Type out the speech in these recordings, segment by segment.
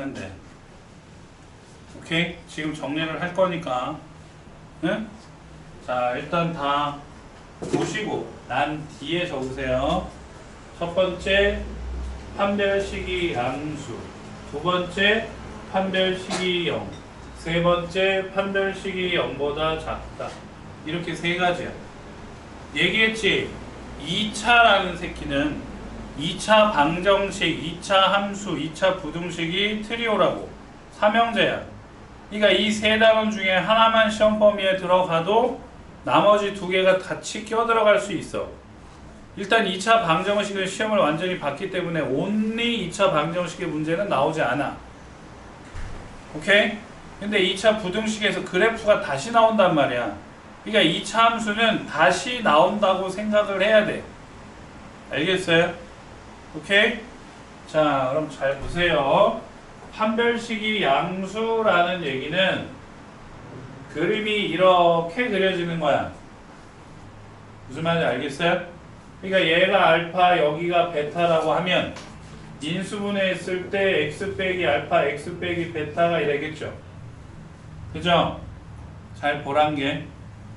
하면 돼. 오케이? 지금 정리를 할 거니까. 응? 자, 일단 다 보시고 난 뒤에 적으세요. 첫 번째 판별식이 양수, 두 번째 판별식이 0, 세 번째 판별식이 0보다 작다. 이렇게 세 가지야. 얘기했지? 2차라는 새끼는 2차 방정식, 2차 함수, 2차 부등식이 트리오라고. 삼형제야. 그러니까 이 세 단원 중에 하나만 시험 범위에 들어가도 나머지 두 개가 같이 껴들어갈 수 있어. 일단 2차 방정식은 시험을 완전히 봤기 때문에 only 2차 방정식의 문제는 나오지 않아. 오케이? 근데 2차 부등식에서 그래프가 다시 나온단 말이야. 그러니까 2차 함수는 다시 나온다고 생각을 해야 돼. 알겠어요? 오케이? 자, 그럼 잘 보세요. 판별식이 양수라는 얘기는 그림이 이렇게 그려지는 거야. 무슨 말인지 알겠어요? 그러니까 얘가 알파, 여기가 베타라고 하면 인수분해했을 때 x 빼기 알파, x 빼기 베타가 이래겠죠. 그죠? 잘 보란 게.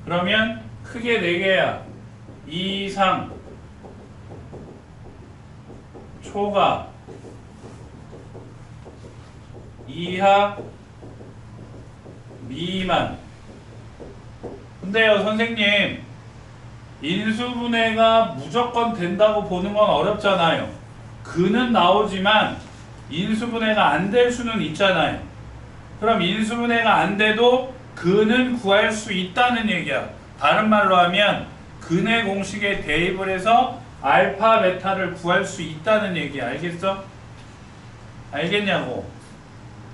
그러면 크게 4개야. 이상, 초과, 이하, 미만. 근데요, 선생님, 인수분해가 무조건 된다고 보는 건 어렵잖아요. 근은 나오지만 인수분해가 안 될 수는 있잖아요. 그럼 인수분해가 안 돼도 근은 구할 수 있다는 얘기야. 다른 말로 하면 근의 공식에 대입을 해서 알파, 베타를 구할 수 있다는 얘기야. 알겠어? 알겠냐고?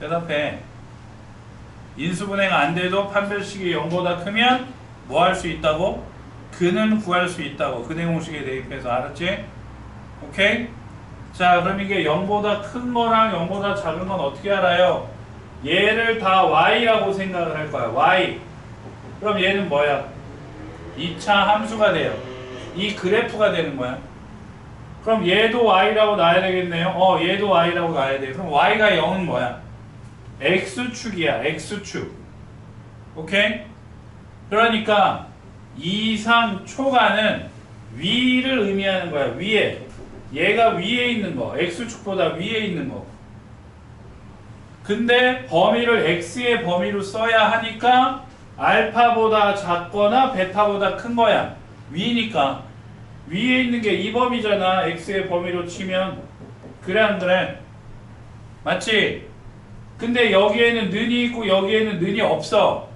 대답해. 인수분해가 안 돼도 판별식이 0보다 크면 뭐 할 수 있다고? 근은 구할 수 있다고. 근의 공식에 대입해서. 알았지? 오케이? 자, 그럼 이게 0보다 큰 거랑 0보다 작은 건 어떻게 알아요? 얘를 다 y라고 생각을 할 거야. y. 그럼 얘는 뭐야? 2차 함수가 돼요. 이 그래프가 되는 거야. 그럼 얘도 y라고 놔야 되겠네요. 얘도 y라고 놔야 돼. 그럼 y가 0은 뭐야? x축이야. x축. 오케이? 그러니까 이상 초과는 위를 의미하는 거야. 위에. 얘가 위에 있는 거. x축보다 위에 있는 거. 근데 범위를 x의 범위로 써야 하니까 알파보다 작거나 베타보다 큰 거야. 위니까. 위에 있는 게 이 범위잖아. x의 범위로 치면. 그래 안 그래? 맞지? 근데 여기에는 는이 있고 여기에는 는이 없어.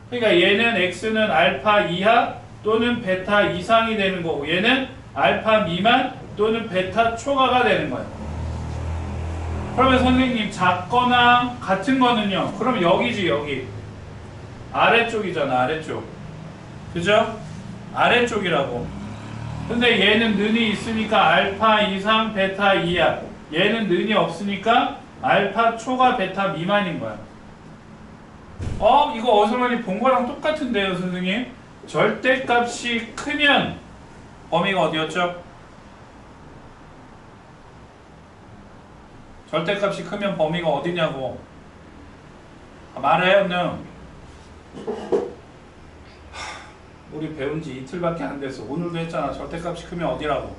그러니까 얘는 x는 알파 이하 또는 베타 이상이 되는 거고 얘는 알파 미만 또는 베타 초과가 되는 거야. 그러면 선생님 작거나 같은 거는요? 그럼 여기지 여기. 아래쪽이잖아. 아래쪽. 그죠? 아래쪽이라고. 근데 얘는 는이 있으니까 알파 이상 베타 이하. 얘는 는이 없으니까 알파 초과 베타 미만인 거야. 이거 어디서 많이 본 거랑 똑같은데요, 선생님? 절대값이 크면 범위가 어디였죠? 절대값이 크면 범위가 어디냐고. 말해요, 능. 우리 배운 지 이틀밖에 안 됐어. 오늘도 했잖아. 절대값이 크면 어디라고.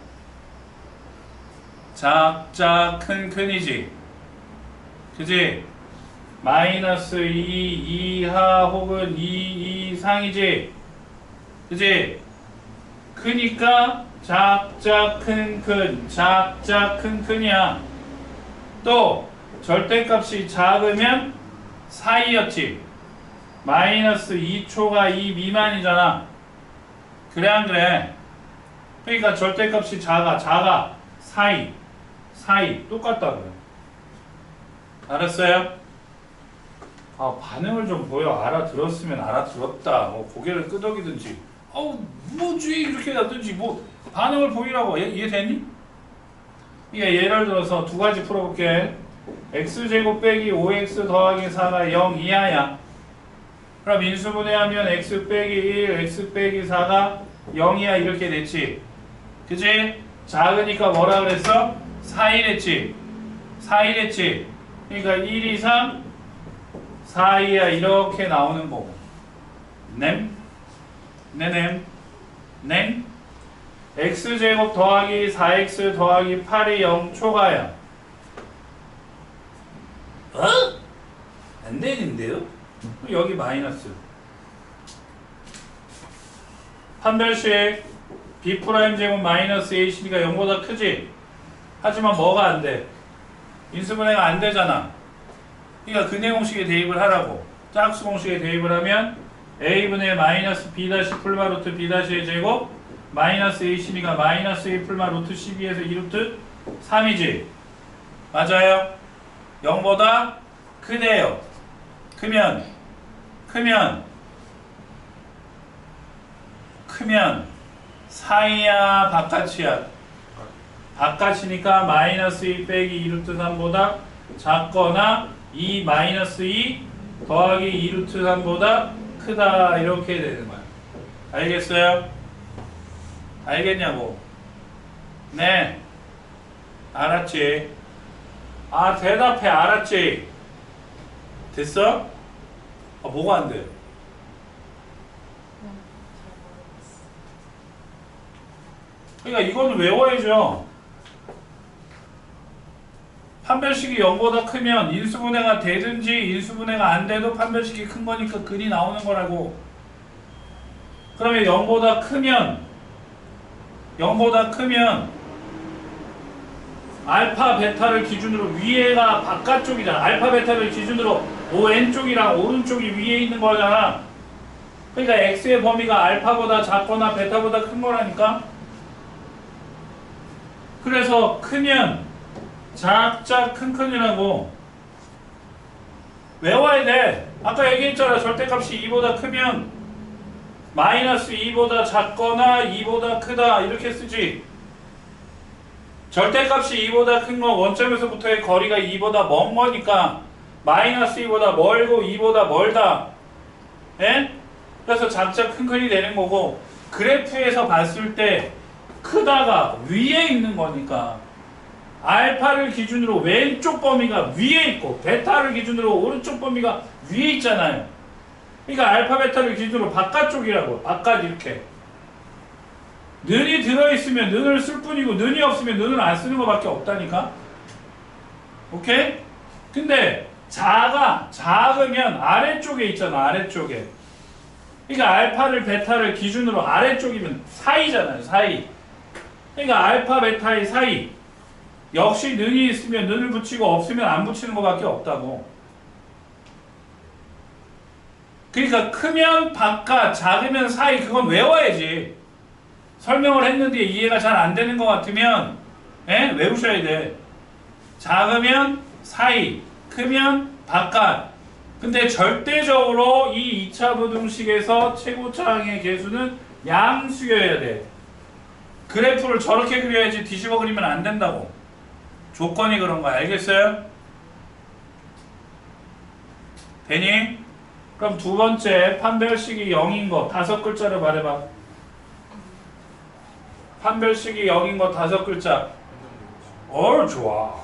작자 큰 큰이지. 그지? 마이너스 2 이하 혹은 2 이상이지. 그지? 크니까 작자 큰 큰, 작자 큰 큰이야. 또 절대값이 작으면 사이였지. 마이너스 2초가 2 미만이잖아. 그래 안 그래? 그러니까 절대값이 작아 사이 똑같다 그래. 알았어요? 반응을 좀 보여. 알아들었으면 알아들었다. 고개를 끄덕이든지 뭐지 이렇게 놔든지 반응을 보이라고. 이해됐니? 이게 예를 들어서 두 가지 풀어볼게. x제곱 빼기 5x 더하기 4가 0 이하야. 그럼 인수분해하면 x 빼기 1, x 빼기 4가 0이야. 이렇게 됐지. 그치? 작으니까 뭐라 그랬어? 4이랬지. 그러니까 1, 2, 3, 4, 2야 이렇게 나오는 거고. 냄? 네냄? 냉? x제곱 더하기 4x 더하기 8이 0 초과야. 어? 안 되는데요? 여기 마이너스. 판별식 b' 제곱 마이너스 ac가 0보다 크지? 하지만 뭐가 안 돼? 인수분해가 안 되잖아. 그러니까 근해 공식에 대입을 하라고. 짝수 공식에 대입을 하면 a분의 마이너스 b' 풀마 루트 b'의 제곱 마이너스 a12가 마이너스 a 풀마 루트 12에서 2 루트 3이지. 맞아요? 0보다 크대요. 크면 사이야 바깥이야? 바깥이니까 마이너스 2 빼기 2 루트 3보다 작거나 2 마이너스 2 더하기 2 루트 3보다 크다 이렇게 되는 거야. 알겠어요? 알겠냐고? 네. 알았지? 아 대답해. 알았지? 됐어? 아 뭐가 안 돼? 그러니까 이거는 외워야죠. 판별식이 0보다 크면 인수분해가 되든지 인수분해가 안 돼도 판별식이 큰 거니까 근이 나오는 거라고. 그러면 0보다 크면 알파 베타를 기준으로 위에가 바깥쪽이잖아. 알파 베타를 기준으로 왼쪽이랑 오른쪽이 위에 있는 거잖아. 그러니까 x의 범위가 알파보다 작거나 베타보다 큰 거라니까. 그래서 크면 작작 큰이라고 외워야 돼. 아까 얘기했잖아. 절대값이 2보다 크면 마이너스 2보다 작거나 2보다 크다 이렇게 쓰지. 절대값이 2보다 큰 건 원점에서부터의 거리가 2보다 먼 거니까 마이너스 2보다 멀고 2보다 멀다. 예? 그래서 작작 큰이 되는 거고, 그래프에서 봤을 때 크다가 위에 있는 거니까 알파를 기준으로 왼쪽 범위가 위에 있고 베타를 기준으로 오른쪽 범위가 위에 있잖아요. 그러니까 알파 베타를 기준으로 바깥쪽이라고. 바깥 이렇게. 는이 들어있으면 는을 쓸 뿐이고 는이 없으면 는을 안 쓰는 것밖에 없다니까. 오케이? 근데 작으면 아래쪽에 있잖아. 아래쪽에. 그러니까 알파를 베타를 기준으로 아래쪽이면 사이잖아요. 사이. 그러니까 알파 베타의 사이. 역시 는이 있으면 는을 붙이고 없으면 안 붙이는 것밖에 없다고. 그러니까 크면 바깥, 작으면 사이. 그건 외워야지. 설명을 했는데 이해가 잘 안 되는 것 같으면 외우셔야 돼. 작으면 사이, 크면 바깥. 근데 절대적으로 이 2차 부등식에서 최고차항의 개수는 양수여야 돼. 그래프를 저렇게 그려야지 뒤집어 그리면 안 된다고. 조건이 그런 거야. 알겠어요? 되니? 그럼 두 번째 판별식이 0인 거 5글자로 말해봐. 판별식이 0인 거 5글자. 좋아.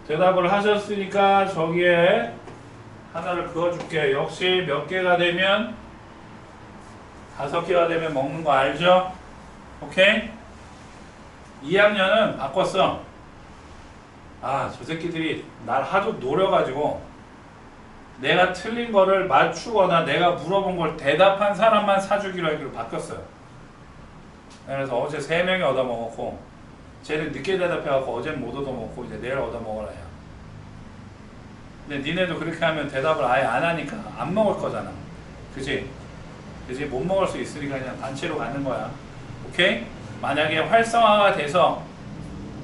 대답을 하셨으니까 저기에 하나를 그어줄게. 역시 몇 개가 되면 5개가 되면 먹는 거 알죠? 오케이? 2학년은 바꿨어. 저 새끼들이 날 하도 노려가지고 내가 틀린 거를 맞추거나 내가 물어본 걸 대답한 사람만 사주기로 하기로 바뀌었어요. 그래서 어제 3명이 얻어먹었고, 쟤는 늦게 대답해갖고 어젠 못 얻어먹고 이제 내일 얻어먹으라 해요. 근데 니네도 그렇게 하면 대답을 아예 안 하니까 안 먹을 거잖아. 그치? 못 먹을 수 있으니까 그냥 단체로 가는 거야. 오케이? 만약에 활성화가 돼서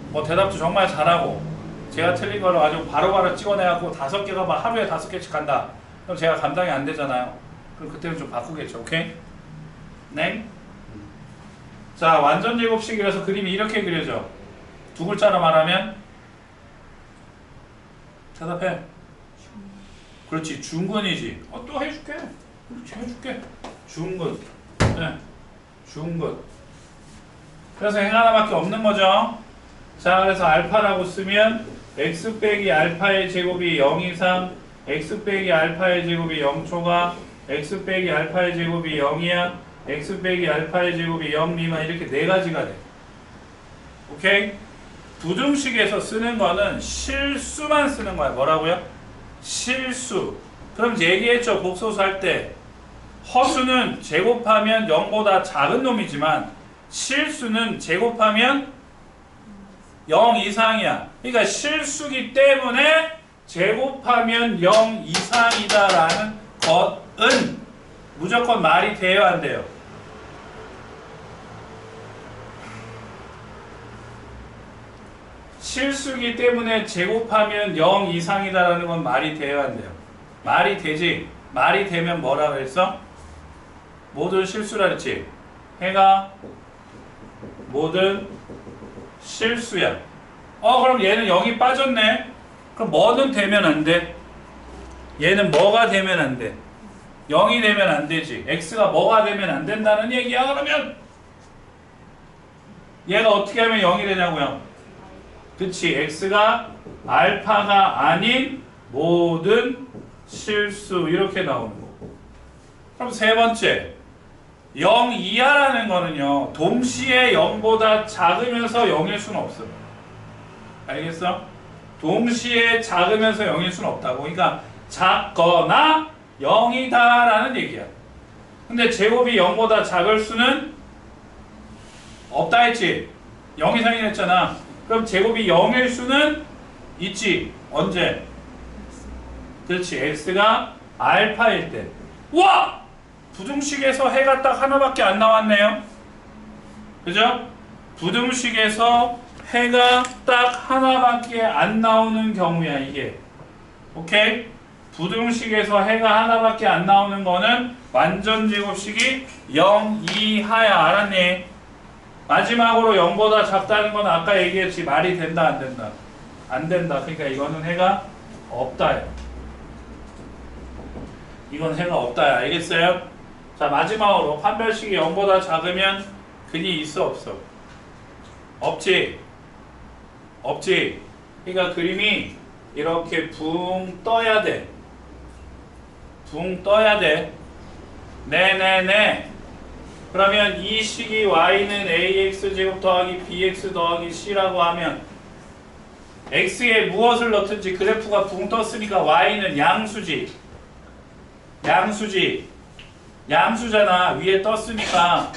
뭐 대답도 정말 잘하고 제가 틀린 거를 아주 바로바로 찍어내갖고 5개가 막 하루에 5개씩 간다. 그럼 제가 감당이 안 되잖아요. 그럼 그때는 좀 바꾸겠죠. 오케이? 네? 자, 완전 제곱식이라서 그림이 이렇게 그려져. 두 글자로 말하면 대답해. 그렇지, 중근이지. 또 해줄게. 그렇지, 해줄게. 중근. 네, 중근. 그래서 행 하나밖에 없는 거죠. 자, 그래서 알파라고 쓰면 x 빼기 알파의 제곱이 0 이상, x 빼기 알파의 제곱이 0초가, x 빼기 알파의 제곱이 0이야, x 빼기 알파의 제곱이 0 미만, 이렇게 네 가지가 돼. 오케이? 부등식에서 쓰는 거는 실수만 쓰는 거야. 뭐라고요? 실수. 그럼 얘기했죠. 복소수 할 때. 허수는 제곱하면 0보다 작은 놈이지만 실수는 제곱하면 0 이상이야. 그러니까 실수기 때문에 제곱하면 0 이상이다라는 것은 무조건 말이 돼요, 안 돼요? 실수기 때문에 제곱하면 0 이상이다라는 건 말이 돼요, 안 돼요? 말이 되지. 말이 되면 뭐라 그랬어? 모든 실수라 그랬지. 해가 모든 실수야. 그럼 얘는 0이 빠졌네. 그럼 뭐는 되면 안 돼? 얘는 뭐가 되면 안 돼? 0이 되면 안 되지. x가 뭐가 되면 안 된다는 얘기야. 그러면 얘가 어떻게 하면 0이 되냐고요? 그치. x가 알파가 아닌 모든 실수, 이렇게 나오는 거. 그럼 세 번째, 0 이하라는 거는요, 동시에 0보다 작으면서 0일 수는 없어. 알겠어? 동시에 작으면서 0일 수는 없다고. 그러니까 작거나 0이다 라는 얘기야. 근데 제곱이 0보다 작을 수는 없다 했지. 0 이상이라 했잖아. 그럼 제곱이 0일 수는 있지. 언제? 그렇지. x가 알파일 때. 우와! 부등식에서 해가 딱 하나밖에 안 나왔네요. 그죠? 부등식에서 해가 딱 하나밖에 안 나오는 경우야, 이게. 오케이? 부등식에서 해가 하나밖에 안 나오는 거는 완전 제곱식이 0 이하야. 알았니? 마지막으로 0보다 작다는 건 아까 얘기했지. 말이 된다, 안 된다? 안 된다. 그러니까 이거는 해가 없다야. 이건 해가 없다야. 알겠어요? 자, 마지막으로 판별식이 0보다 작으면 근이 있어, 없어? 없지? 없지? 그러니까 그림이 이렇게 붕 떠야 돼. 붕 떠야 돼. 네네네. 그러면 이 식이 y는 ax제곱 더하기 bx 더하기 c라고 하면 x에 무엇을 넣든지 그래프가 붕 떴으니까 y는 양수지. 양수지. 양수잖아. 위에 떴으니까.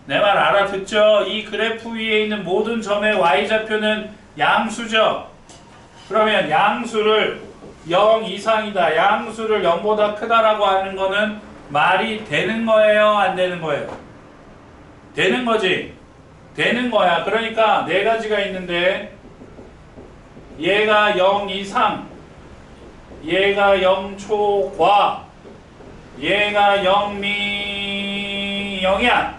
내 말 알아듣죠? 이 그래프 위에 있는 모든 점의 y좌표는 양수죠. 그러면 양수를 0 이상이다, 양수를 0보다 크다라고 하는 거는 말이 되는 거예요, 안 되는 거예요? 되는 거지. 되는 거야. 그러니까 네 가지가 있는데 얘가 0 이상, 얘가 0초과, 얘가 0미 0이야.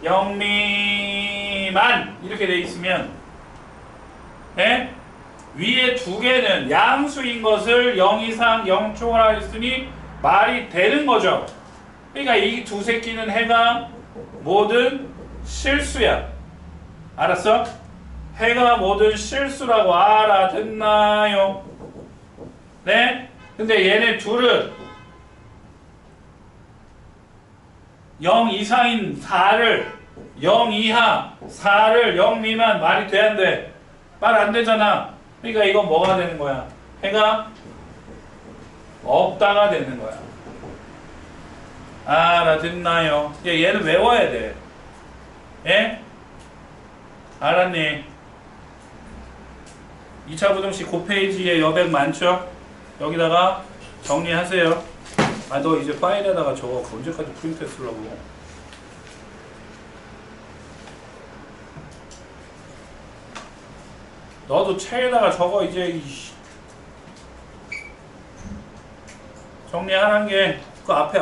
0미만 이렇게 돼 있으면, 예? 위에 두 개는 양수인 것을 0 이상 0초라 했으니 말이 되는 거죠. 그러니까 이 두 새끼는 해가 모든 실수야. 알았어? 해가 모든 실수라고 알아듣나요? 네? 근데 얘네 둘은 0 이상인 4를 0 이하, 4를 0 미만 말이 돼, 안 돼? 말 안 되잖아. 그러니까 이건 뭐가 되는 거야? 해가 없다가 되는 거야. 알아듣나요? 얘는 외워야 돼. 예? 알았니? 2차 부등식 그 페이지에 여백 많죠? 여기다가 정리하세요. 아, 너 이제 파일에다가 저거 언제까지 프린트 쓰려고? 너도 책에다가 저거 이제 정리하는 게 그 앞에